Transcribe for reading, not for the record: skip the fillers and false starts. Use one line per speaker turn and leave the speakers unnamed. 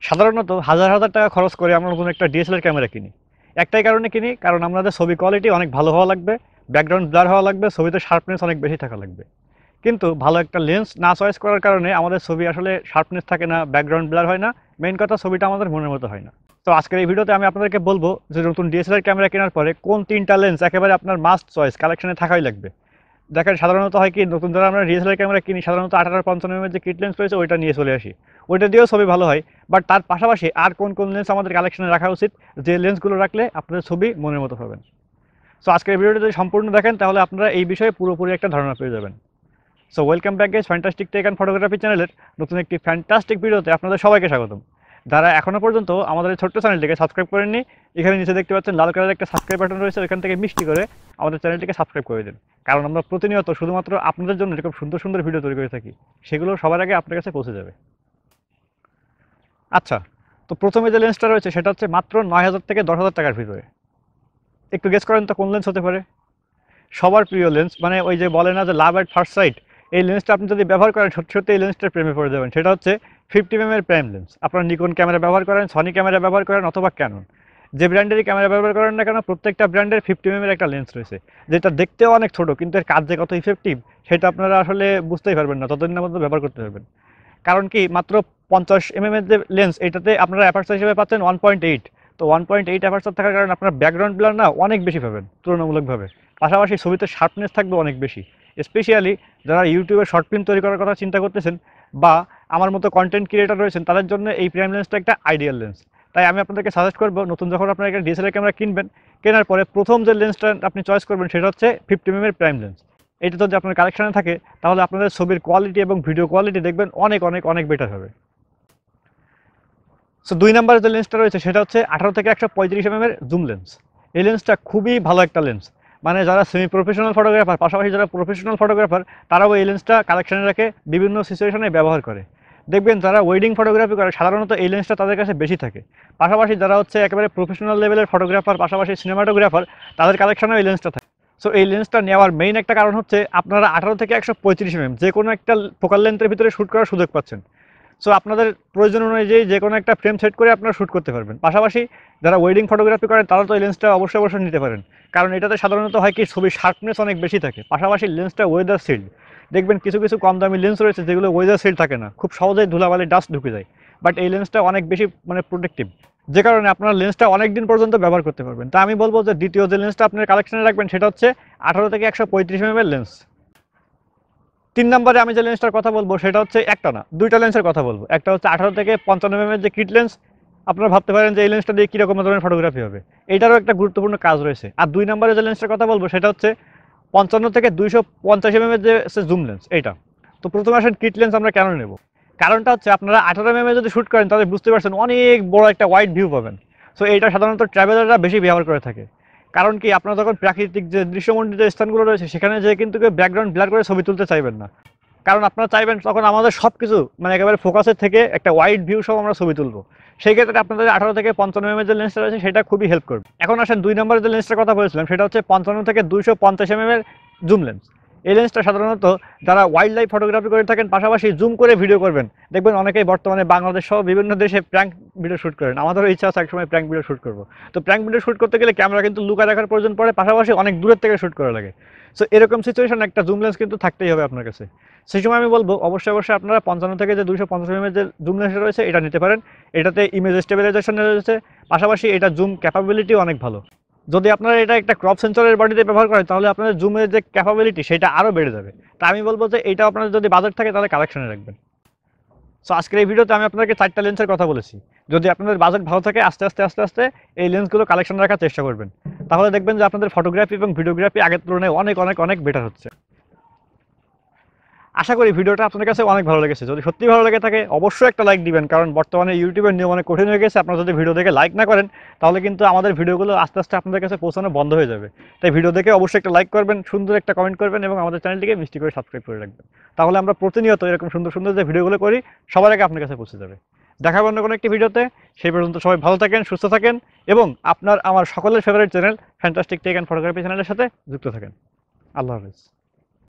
সাধারণত হাজার হাজার টাকা খরচ করে আমরা নতুন একটা ডিএসএলআর ক্যামেরা কিনি। একটাই কারণে কিনি, কারণ আমাদের ছবি কোয়ালিটি অনেক ভালো হওয়া লাগবে, ব্যাকগ্রাউন্ড ব্লার হওয়া লাগবে, ছবিতে শার্পনেস অনেক বেশি থাকা লাগবে। কিন্তু ভালো একটা লেন্স না চয়েস করার কারণে আমাদের ছবি আসলে শার্পনেস থাকে না, ব্যাকগ্রাউন্ড ব্লার হয় না, মেইন কথা ছবিটা আমাদের মনের মতো হয় না। তো আজকের এই ভিডিওতে আমি আপনাদেরকে বলবো যে নতুন ডিএসএলআর ক্যামেরা কেনার পরে কোন 3টা লেন্স একেবারে আপনার মাস্ট চয়েস কালেকশনে থাকাই লাগবে। দেখেন সাধারণত হয় কি, নতুন যারা আমরা ডিএসএলআর ক্যামেরা কিনি সাধারণত 18-55 যে কিট লেন্স রয়েছে ওইটা নিয়ে চলে আসি, ওইটা দিয়েও ছবি ভালো হয়। বাট তার পাশাপাশি আর কোন কোন লেন্স আমাদের কালেকশনে রাখা উচিত, যে লেন্সগুলো রাখলে আপনাদের ছবি মনের মতো পাবেন। সো আজকের ভিডিওটা যদি সম্পূর্ণ দেখেন তাহলে আপনারা এই বিষয়ে পুরোপুরি একটা ধারণা পেয়ে যাবেন। So welcome back guys, fantastic tech and photography চ্যানেলের নতুন একটি ফ্যান্টাস্টিক ভিডিওতে আপনাদের সবাইকে স্বাগতম। যারা এখনও পর্যন্ত আমাদের এই ছোট্ট চ্যানেলটিকে সাবস্ক্রাইব করেননি, এখানে নিচে দেখতে পাচ্ছেন লাল কালারের একটা সাবস্ক্রাইব বাটন রয়েছে, ওইখান থেকে মিষ্টি করে আমাদের চ্যানেলটিকে সাবস্ক্রাইব করে দিন। কারণ আমরা প্রতিনিয়ত শুধুমাত্র আপনাদের জন্য এরকম সুন্দর সুন্দর ভিডিও তৈরি করে থাকি, সেগুলো সবার আগে আপনার কাছে পৌঁছে যাবে। আচ্ছা, তো প্রথমে যে লেন্সটা রয়েছে সেটা হচ্ছে মাত্র 9,000 থেকে 10,000 টাকার ভিতরে। একটু গেস করেন তো কোন লেন্স হতে পারে? সবার প্রিয় লেন্স, মানে ওই যে বলে না যে লাভ অ্যাট ফার্স্ট সাইট, এই লেন্সটা আপনি যদি ব্যবহার করেন সত্যি সত্যি এই লেন্সটার প্রেমে পড়ে যাবেন। সেটা হচ্ছে 50mm এর প্রাইম লেন্স। আপনারা নিকন ক্যামেরা ব্যবহার করেন, সনি ক্যামেরা ব্যবহার করেন অথবা ক্যানন, যে ব্র্যান্ডেরই ক্যামেরা ব্যবহার করেন না কেন প্রত্যেকটা ব্র্যান্ডের 50mm এর একটা লেন্স রয়েছে, যেটা দেখতেও অনেক ছোট কিন্তু এর কাজ যে কত ইফেক্টিভ সেটা আপনারা আসলে বুঝতেই পারবেন না ততদিন পর্যন্ত ব্যবহার করতে পারবেন। কারণ কি, মাত্র 50mm এর যে লেন্স এটাতে আপনারা অ্যাপারচার হিসেবে পাচ্ছেন 1.8। তো 1.8 অ্যাপারচার থাকার কারণে আপনার ব্যাকগ্রাউন্ড ব্লার না অনেক বেশি পাবেন তুলনামূলকভাবে, পাশাপাশি ছবিতে শার্পনেস থাকবে অনেক বেশি। স্পেশালি যারা ইউটিউবে শর্ট ফিল্ম তৈরি করার কথা চিন্তা করতেছেন বা আমার মতো কন্টেন্ট ক্রিয়েটার রয়েছেন তাদের জন্য এই প্রাইম লেন্সটা একটা আইডিয়াল লেন্স। তাই আমি আপনাদেরকে সাজেস্ট করবো, নতুন যখন আপনারা একটা ডিএসএলআর ক্যামেরা কিনবেন, কেনার পরে প্রথম যে লেন্সটা আপনি চয়েস করবেন সেটা হচ্ছে 50mm এর প্রাইম লেন্স। এটা যদি আপনার কালেকশানে থাকে তাহলে আপনাদের ছবির কোয়ালিটি এবং ভিডিও কোয়ালিটি দেখবেন অনেক অনেক অনেক বেটার হবে। সো 2 নম্বরের যে লেন্সটা রয়েছে সেটা হচ্ছে 18 থেকে 135mm এর জুম লেন্স। এই লেন্সটা খুবই ভালো একটা লেন্স, মানে যারা সেমি প্রফেশনাল ফটোগ্রাফার পাশাপাশি যারা প্রফেশনাল ফটোগ্রাফার তারাও এই লেন্সটা কালেকশানে রাখে, বিভিন্ন সিচুয়েশনে ব্যবহার করে। দেখবেন যারা ওয়েডিং ফটোগ্রাফি করে সাধারণত এই লেন্সটা তাদের কাছে বেশি থাকে, পাশাপাশি যারা হচ্ছে একেবারে প্রফেশনাল লেভেলের ফটোগ্রাফার পাশাপাশি সিনেমাটোগ্রাফার তাদের কালেকশানেও এই লেন্সটা থাকে। সো এই লেন্সটা নেওয়ার মেইন একটা কারণ হচ্ছে আপনারা 18 থেকে 135mm যে কোনো একটা ফোকাল লেন্থের ভিতরে শ্যুট করার সুযোগ পাচ্ছেন। সো আপনাদের প্রয়োজন অনুযায়ী যে কোনো একটা ফ্রেম সেট করে আপনারা শ্যুট করতে পারবেন। পাশাপাশি যারা ওয়েডিং ফটোগ্রাফি করেন তারা তো এই লেন্সটা অবশ্যই অবশ্যই নিতে পারেন, কারণ এটাতে সাধারণত হয় কি ছবির শার্পনেস অনেক বেশি থাকে, পাশাপাশি লেন্সটা ওয়েদার সিল্ড। দেখবেন কিছু কিছু কম দামি লেন্স রয়েছে যেগুলো ওয়েদার সিল্ড থাকে না, খুব সহজেই ধুলাবালি ডাস্ট ঢুকে যায়। বাট এই লেন্সটা অনেক বেশি মানে প্রোটেক্টিভ, যে কারণে আপনারা লেন্সটা অনেক দিন পর্যন্ত ব্যবহার করতে পারবেন। তা আমি বলবো যে দ্বিতীয় যে লেন্সটা আপনার কালেকশনে রাখবেন সেটা হচ্ছে 18 থেকে 135mm এর লেন্স। 3 নম্বরে আমি যে লেন্সটার কথা বলবো সেটা হচ্ছে একটা না, দুইটা লেন্সের কথা বলবো। একটা হচ্ছে 18 থেকে 55mm এর যে কিট লেন্স। আপনারা ভাবতে পারেন যে এই লেন্সটা দিয়ে কীরকম ধরনের ফটোগ্রাফি হবে, এইটারও একটা গুরুত্বপূর্ণ কাজ রয়েছে। আর 2 নম্বরে যে লেন্সটার কথা বলবো সেটা হচ্ছে 55 থেকে 250mm এর যে জুম লেন্স এইটা। তো প্রথমে আসেন কিট লেন্স আমরা কেন নেব। কারণটা হচ্ছে আপনারা 18mm যদি শ্যুট করেন তাহলে বুঝতে পারছেন অনেক বড় একটা ওয়াইড ভিউ পাবেন। সো এইটা সাধারণত ট্রাভেলাররা বেশি ব্যবহার করে থাকে। কারণ কি, আপনারা যখন প্রাকৃতিক যে দৃশ্যমণ্ডিত স্থানগুলো রয়েছে সেখানে যে কিন্তু ব্যাকগ্রাউন্ড ব্লার করে ছবি তুলতে চাইবেন না, কারণ আপনারা চাইবেন তখন আমাদের সব কিছু মানে একেবারে ফোকাসের থেকে একটা ওয়াইড ভিউ সহ আমরা ছবি তুলবো। সেই ক্ষেত্রে আপনাদের 18 থেকে 55mm যে লেন্সটা রয়েছে সেটা খুবই হেল্প করবে। এখন আসেন 2 নম্বরের যে লেন্সটার কথা বলেছিলাম সেটা হচ্ছে 55 থেকে 250mm এর জুম লেন্স। এই লেন্সটা সাধারণত যারা ওয়াইল্ড লাইফ ফটোগ্রাফি করে থাকেন পাশাপাশি জুম করে ভিডিও করবেন, দেখবেন অনেকেই বর্তমানে বাংলাদেশ সহ বিভিন্ন দেশে প্র্যাঙ্ক ভিডিও শ্যুট করেন। আমাদেরও ইচ্ছা আছে একসময় প্র্যাঙ্ক ভিডিও শ্যুট করবো। তো প্র্যাঙ্ক ভিডিও শ্যুট করতে গেলে ক্যামেরা কিন্তু লুকায় রাখার প্রয়োজন পড়ে, পাশাপাশি অনেক দূরের থেকে শ্যুট করা লাগে। সো এরকম সিচুয়েশন একটা জুম লেন্স কিন্তু থাকতেই হবে আপনার কাছে। সেই সময় আমি বলবো অবশ্যই অবশ্যই আপনারা 55 থেকে যে 250mm যে জুম লেন্স রয়েছে এটা নিতে পারেন। এটাতে ইমেজ স্টেবিলাইজেশন রয়েছে, পাশাপাশি এটা জুম ক্যাপাবিলিটিও অনেক ভালো। যদি আপনারা এটা একটা ক্রপ সেন্সরের বডিতে ব্যবহার করেন তাহলে আপনাদের জুমের যে ক্যাপাবিলিটি সেটা আরও বেড়ে যাবে। তা আমি বলবো যে এইটা আপনাদের যদি বাজেট থাকে তাহলে কালেকশনে রাখবেন। সো আজকের এই ভিডিওতে আমি আপনাদেরকে 4টা লেন্সের কথা বলেছি। যদি আপনাদের বাজেট ভালো থাকে আস্তে আস্তে আস্তে আস্তে এই লেন্সগুলো কালেকশন রাখার চেষ্টা করবেন, তাহলে দেখবেন যে আপনাদের ফটোগ্রাফি এবং ভিডিওগ্রাফি আগের তুলনায় অনেক অনেক অনেক বেটার হচ্ছে। আশা করি ভিডিওটা আপনাদের কাছে অনেক ভালো লেগেছে। যদি সত্যি ভালো লেগে থাকে অবশ্যই একটা লাইক দিবেন, কারণ বর্তমানে ইউটিউবের নিয়ম অনেক কঠিন হয়ে গেছে। আপনারা যদি ভিডিও দেখে লাইক না করেন তাহলে কিন্তু আমাদের ভিডিওগুলো আস্তে আস্তে আপনাদের কাছে পৌঁছানো বন্ধ হয়ে যাবে। তাই ভিডিও দেখে অবশ্যই একটা লাইক করবেন, সুন্দর একটা কমেন্ট করবেন এবং আমাদের চ্যানেলটিকে মিষ্টি করে সাবস্ক্রাইব করে রাখবেন। তাহলে আমরা প্রতিনিয়ত এরকম সুন্দর সুন্দর যে ভিডিওগুলো করি সবার আগে আপনার কাছে পৌঁছে যাবে। দেখা হবে অন্য কোনো একটি ভিডিওতে। সেই পর্যন্ত সবাই ভালো থাকেন, সুস্থ থাকেন এবং আপনার আমার সকলের favourite channel fantastic tech and photography চ্যানেলের সাথে যুক্ত থাকেন। আল্লাহ হাফেজ।